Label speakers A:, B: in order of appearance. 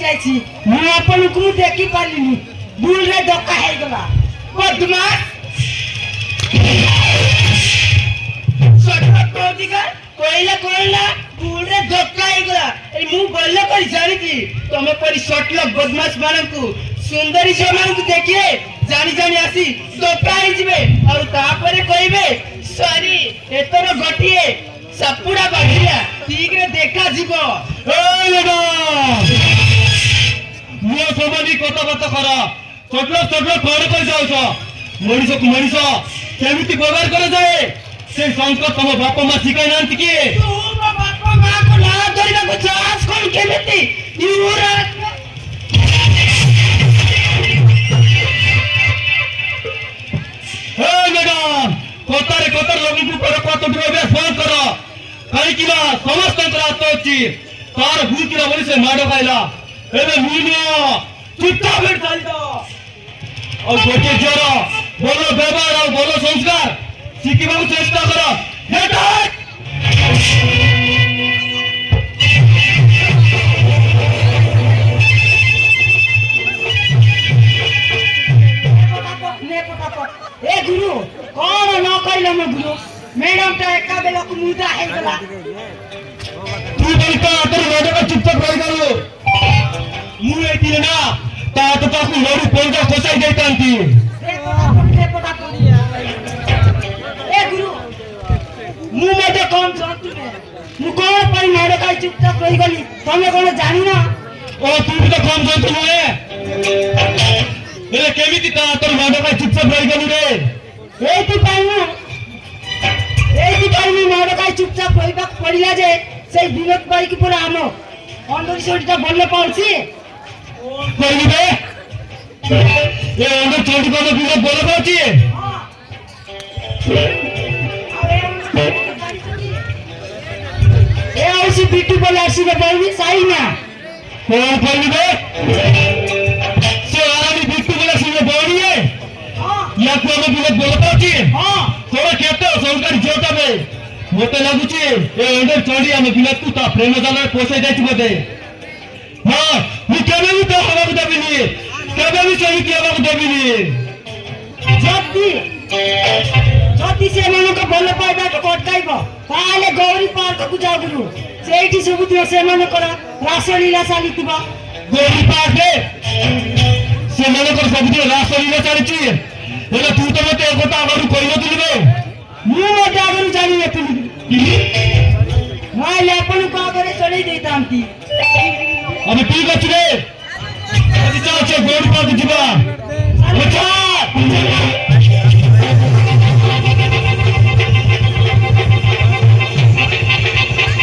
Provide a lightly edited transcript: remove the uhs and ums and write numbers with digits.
A: जाइछि मु अपन को देखि पालिनी बुल रे धक्का हे गला बदमाश सटका कोदिका कोइला बुल रे धक्का हे गला ए मु गल्ला करि जानि छी तमे परि सटला बदमाश मानकु सुंदरी से मानकु देखिए जानी जानी आसी धक्का हे जिवे और तापरे कहबे सॉरी एतरो गटिए सपुड़ा बागिया ठीक रे देखा जीवो
B: ए मैडम मो समझी कथा बात करा चटलो कौन कर जाओ मनीष को मनीष केमिति व्यवहार करा जाए से संस्कार तम बाप मां सिखाई नांत कि
A: तू बाप मां को ना धरिबा को चास कोन केमिति यूरा
B: ए मैडम कतार लोगों को पर कत द्रव्य फोन करो कहीं कि समस्त रात अच्छी तार भूतिरा बोली से माड़ खाइला एबे मुनियो चुपचाप बैठ जाई दो और गोटे जर बोलो व्यवहार और बोलो संस्कार शिखिबा चेष्टा करो बेटा
A: ए गुरु कौन न कहले म गुरु मैडम तो एका बेला को मुदा हे गला
B: तू बोलता तर मोदे का चुपचाप रह गयो मु एतिले ना ता तो ताकू लोडी पोंजा खोसाई देतांती
A: ए गुरु मु मते कौन जानतु ने मु कौन पई मारे का चुपचाप रह गली तमे कोन जानी ना
B: ओ तू भी तो कम जानतु मोए एले केमिति ता तर मोदे का चुपचाप रह गली रे
A: एति पाइनु मारे का चुपचाप रहिबा पड़िला जे से विनोद भाई की पूरा आम अंदर सोडीटा बोलले पाउछि
B: कोई बे ए अंदर छोटी को विनोद बोले पाउछि
A: ए आउसी बिट्टू बोले आसी के बोलबी सही ना
B: कौन कोई बे से आरामी बिट्टू बोले सिने बोली है
A: हां
B: या को विनोद बोले पाउछि
A: हां
B: थोड़ा केते संस्कार जोटा बे मते लागुची ए अंदर चढ़ी हम बिना तू ता प्रेम जाला पोसे जाई बदे हां मु केबे भी तो हवा देबिनी केबे भी चली के हवा देबिनी
A: जति से मन को बोल पाइबा तो कटकाइबो ताले गौरी पार्क को जाऊ गुरु सेठी सब दियो से मन करा रासलीला चालितिबा
B: गौरी पार्क से मन को सब दियो रासलीला चालिची एला तू तो मते एकता आगरु कहिनो दिले
A: मु मते आगरु जानि नथिली माइले अपन को आगरे चढ़ी देतांती
B: अब ठीक अछि रे